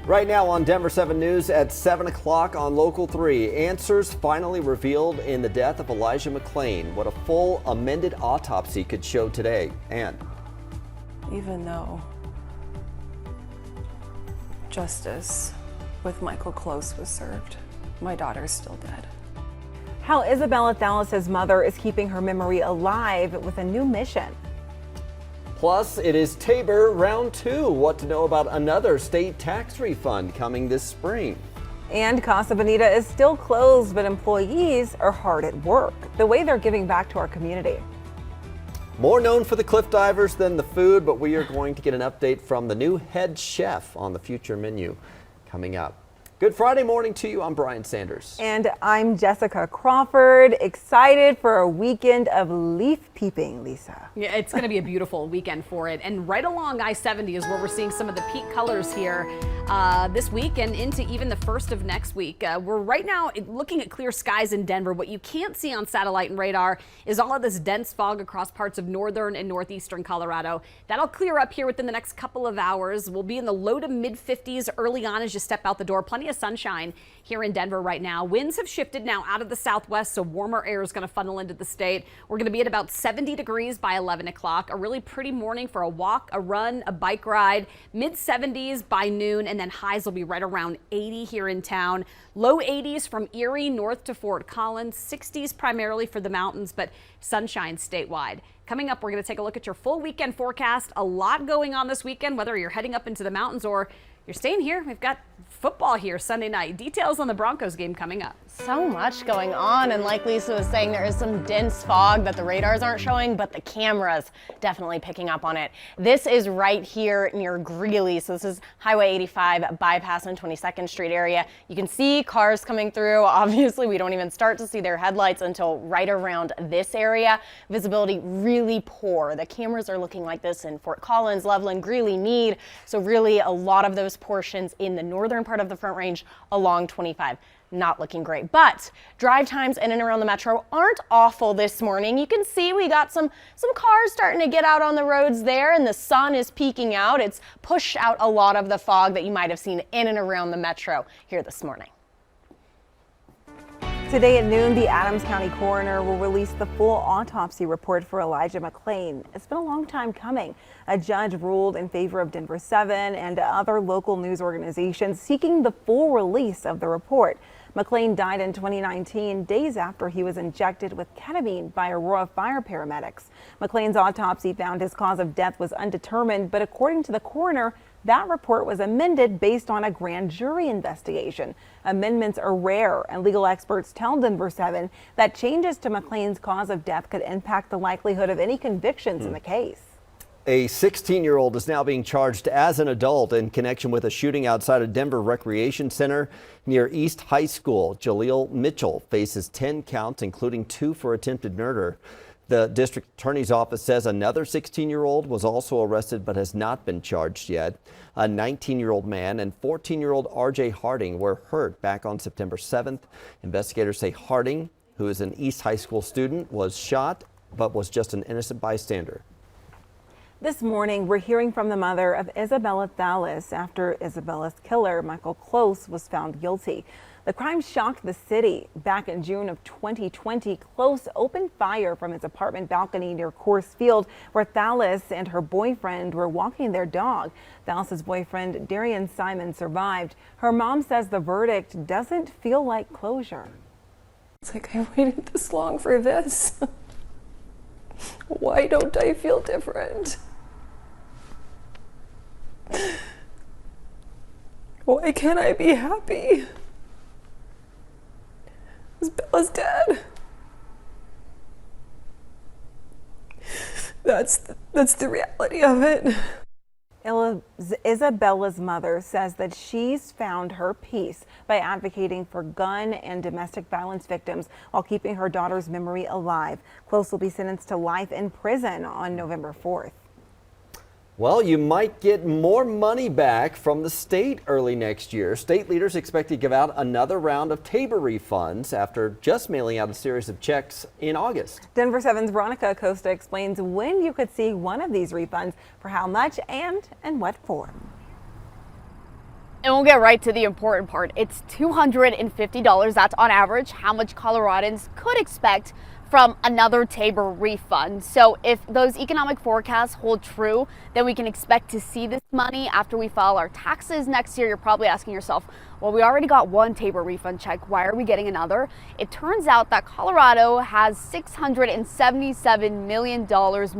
Right now on Denver 7 News at 7 o'clock on Local 3, answers finally revealed in the death of Elijah McLean. What a full amended autopsy could show today. And even though justice with Michael Close was served, my daughter's still dead. How Isabella Thallis' mother is keeping her memory alive with a new mission. Plus, it is Tabor round 2. What to know about another state tax refund coming this spring. And Casa Bonita is still closed, but employees are hard at work, the way they're giving back to our community. More known for the cliff divers than the food, but we are going to get an update from the new head chef on the future menu coming up. Good Friday morning to you. I'm Brian Sanders. And I'm Jessica Crawford. Excited for a weekend of leaf peeping, Lisa. Yeah, it's going to be a beautiful weekend for it. And right along I-70 is where we're seeing some of the peak colors here this week and into even the first of next week. We're right now looking at clear skies in Denver. What you can't see on satellite and radar is all of this dense fog across parts of northern and northeastern Colorado. That'll clear up here within the next couple of hours. We'll be in the low to mid 50s early on as you step out the door. Plenty of sunshine here in Denver right now. Winds have shifted now out of the southwest, so warmer air is going to funnel into the state. We're going to be at about 70 degrees by 11 o'clock. A really pretty morning for a walk, a run, a bike ride. Mid 70s by noon, and then highs will be right around 80 here in town. Low 80s from Erie north to Fort Collins. 60s primarily for the mountains, but sunshine statewide. Coming up, we're going to take a look at your full weekend forecast. A lot going on this weekend, whether you're heading up into the mountains or you're staying here. We've got football here Sunday night. Details on the Broncos game coming up. So much going on, and like Lisa was saying, there is some dense fog that the radars aren't showing, but the cameras definitely picking up on it. This is right here near Greeley, so this is Highway 85 bypass on 22nd Street area. You can see cars coming through. Obviously, we don't even start to see their headlights until right around this area. Visibility really poor. The cameras are looking like this in Fort Collins, Loveland, Greeley, Meade, so really a lot of those portions in the northern part of the Front Range along 25. Not looking great, but drive times in and around the metro aren't awful this morning. You can see we got some cars starting to get out on the roads there, and the sun is peeking out. It's pushed out a lot of the fog that you might have seen in and around the metro here this morning. Today at noon, the Adams County coroner will release the full autopsy report for Elijah McLean. It's been a long time coming. A judge ruled in favor of Denver 7 and other local news organizations seeking the full release of the report. McLean died in 2019, days after he was injected with ketamine by Aurora fire paramedics. McLean's autopsy found his cause of death was undetermined, but according to the coroner, that report was amended based on a grand jury investigation. Amendments are rare, and legal experts tell Denver 7 that changes to McLean's cause of death could impact the likelihood of any convictions in the case. A 16-year-old is now being charged as an adult in connection with a shooting outside a Denver Recreation Center near East High School. Jaleel Mitchell faces 10 counts, including 2 for attempted murder. The district attorney's office says another 16-year-old was also arrested but has not been charged yet. A 19-year-old man and 14-year-old R.J. Harding were hurt back on September 7th. Investigators say Harding, who is an East High School student, was shot but was just an innocent bystander. This morning, we're hearing from the mother of Isabella Thallis after Isabella's killer, Michael Close, was found guilty. The crime shocked the city. Back in June of 2020, Close opened fire from his apartment balcony near Coors Field, where Thallis and her boyfriend were walking their dog. Thallis' boyfriend, Darian Simon, survived. Her mom says the verdict doesn't feel like closure. It's like, I waited this long for this. Why don't I feel different? Why can't I be happy? Bella's dead. That's the reality of it. Isabella's mother says that she's found her peace by advocating for gun and domestic violence victims while keeping her daughter's memory alive. Close will be sentenced to life in prison on November 4th. Well, you might get more money back from the state early next year. State leaders expect to give out another round of Tabor refunds after just mailing out a series of checks in August. Denver 7's Veronica Acosta explains when you could see one of these refunds, for how much and what for. And we'll get right to the important part. It's $250. That's on average how much Coloradans could expect from another Tabor refund. So if those economic forecasts hold true, then we can expect to see this money after we file our taxes next year. You're probably asking yourself, well, we already got one Tabor refund check. Why are we getting another? It turns out that Colorado has $677 million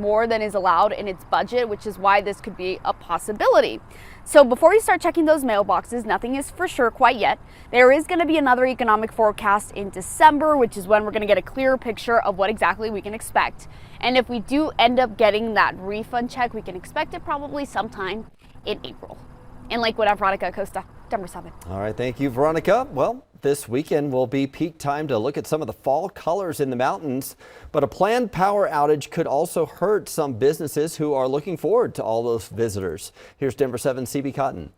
more than is allowed in its budget, which is why this could be a possibility. So before you start checking those mailboxes, nothing is for sure quite yet. There is going to be another economic forecast in December, which is when we're going to get a clearer picture of what exactly we can expect. And if we do end up getting that refund check, we can expect it probably sometime in April. In Lakewood, I'm Veronica Acosta, Denver 7. All right, thank you, Veronica. Well, this weekend will be peak time to look at some of the fall colors in the mountains, but a planned power outage could also hurt some businesses who are looking forward to all those visitors. Here's Denver 7 CB Cotton.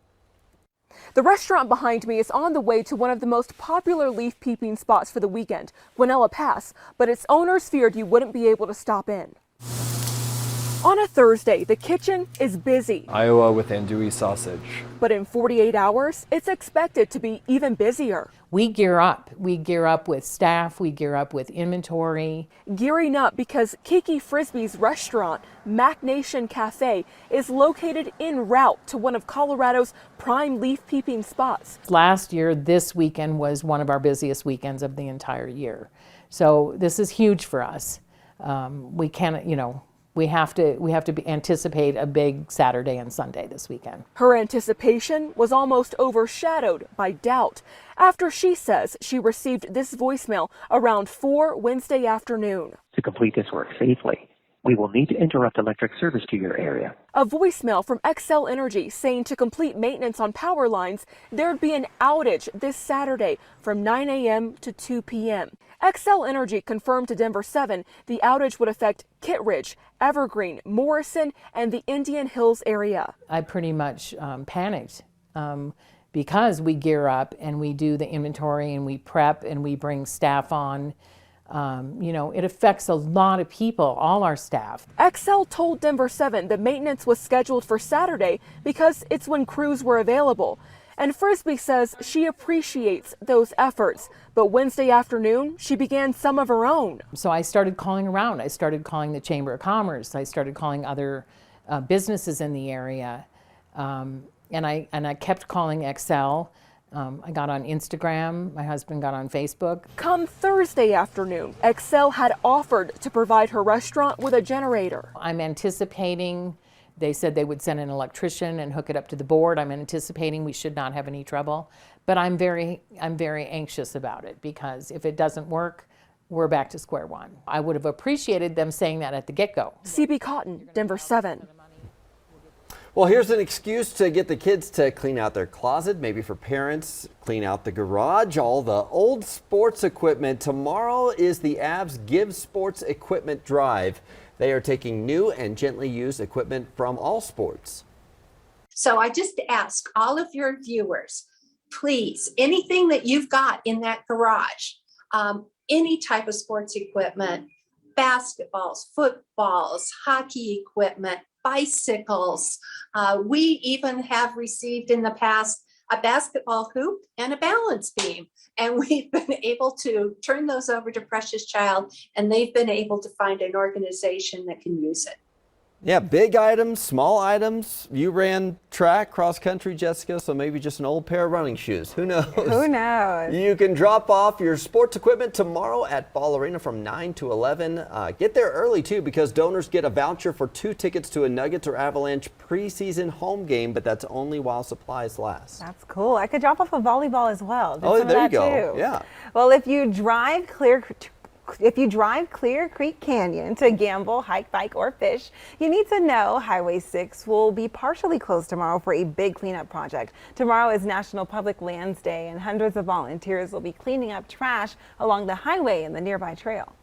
The restaurant behind me is on the way to one of the most popular leaf peeping spots for the weekend, Guanella Pass, but its owners feared you wouldn't be able to stop in. On a Thursday, the kitchen is busy. Iowa with andouille sausage. But in 48 hours, it's expected to be even busier. We gear up. We gear up with staff. We gear up with inventory. Gearing up because Kiki Frisbee's restaurant, Mac Nation Cafe, is located en route to one of Colorado's prime leaf peeping spots. Last year, this weekend was one of our busiest weekends of the entire year. So this is huge for us. We can't, we have to anticipate a big Saturday and Sunday this weekend. Her anticipation was almost overshadowed by doubt after she says she received this voicemail around 4 Wednesday afternoon. To complete this work safely, we will need to interrupt electric service to your area. A voicemail from Xcel Energy saying to complete maintenance on power lines, there'd be an outage this Saturday from 9 a.m. to 2 p.m. Xcel Energy confirmed to Denver 7 the outage would affect Kittredge, Evergreen, Morrison, and the Indian Hills area. I pretty much panicked because we gear up and we do the inventory and we prep and we bring staff on. It affects a lot of people, all our staff. Xcel told Denver 7 the maintenance was scheduled for Saturday because it's when crews were available. And Frisbee says she appreciates those efforts, but Wednesday afternoon, she began some of her own. So I started calling around. I started calling the Chamber of Commerce. I started calling other businesses in the area. And I kept calling Xcel. I got on Instagram. My husband got on Facebook. Come Thursday afternoon, Xcel had offered to provide her restaurant with a generator. I'm anticipating. They said they would send an electrician and hook it up to the board. I'm anticipating we should not have any trouble, but I'm very anxious about it because if it doesn't work, we're back to square one. I would have appreciated them saying that at the get-go. CB Cotton, Denver 7. Well, here's an excuse to get the kids to clean out their closet, maybe for parents, clean out the garage, all the old sports equipment. Tomorrow is the Avs Give Sports Equipment Drive. They are taking new and gently used equipment from all sports. So I just ask all of your viewers, please, anything that you've got in that garage, any type of sports equipment, basketballs, footballs, hockey equipment, bicycles. We even have received in the past a basketball hoop and a balance beam. And we've been able to turn those over to Precious Child, and they've been able to find an organization that can use it. Yeah, big items, small items. You ran track, cross country, Jessica, so maybe just an old pair of running shoes. Who knows? Who knows? You can drop off your sports equipment tomorrow at Ball Arena from 9 to 11. Get there early, too, because donors get a voucher for 2 tickets to a Nuggets or Avalanche preseason home game, but that's only while supplies last. That's cool. I could drop off a volleyball as well. Oh, there you go. Too. Yeah. Well, if you drive Clear Creek Canyon to gamble, hike, bike, or fish, you need to know Highway 6 will be partially closed tomorrow for a big cleanup project. Tomorrow is National Public Lands Day, and hundreds of volunteers will be cleaning up trash along the highway and the nearby trail.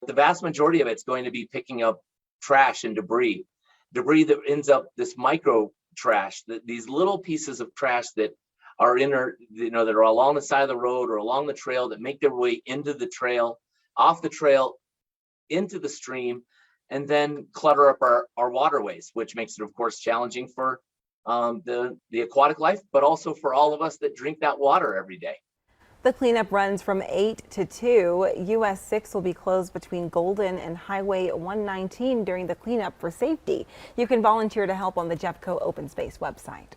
The vast majority of it's going to be picking up trash and debris that ends up this micro trash, these little pieces of trash that are that are along the side of the road or along the trail that make their way into the trail, off the trail, into the stream, and then clutter up our waterways, which makes it, of course, challenging for the aquatic life, but also for all of us that drink that water every day. The cleanup runs from 8 to 2. US 6 will be closed between Golden and Highway 119 during the cleanup for safety. You can volunteer to help on the Jeffco Open Space website.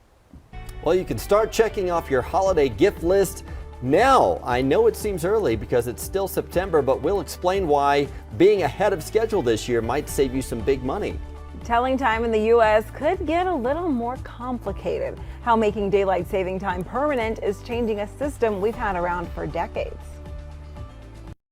Well, you can start checking off your holiday gift list now. I know it seems early because it's still September, but we'll explain why being ahead of schedule this year might save you some big money. Telling time in the U.S. could get a little more complicated. How making daylight saving time permanent is changing a system we've had around for decades.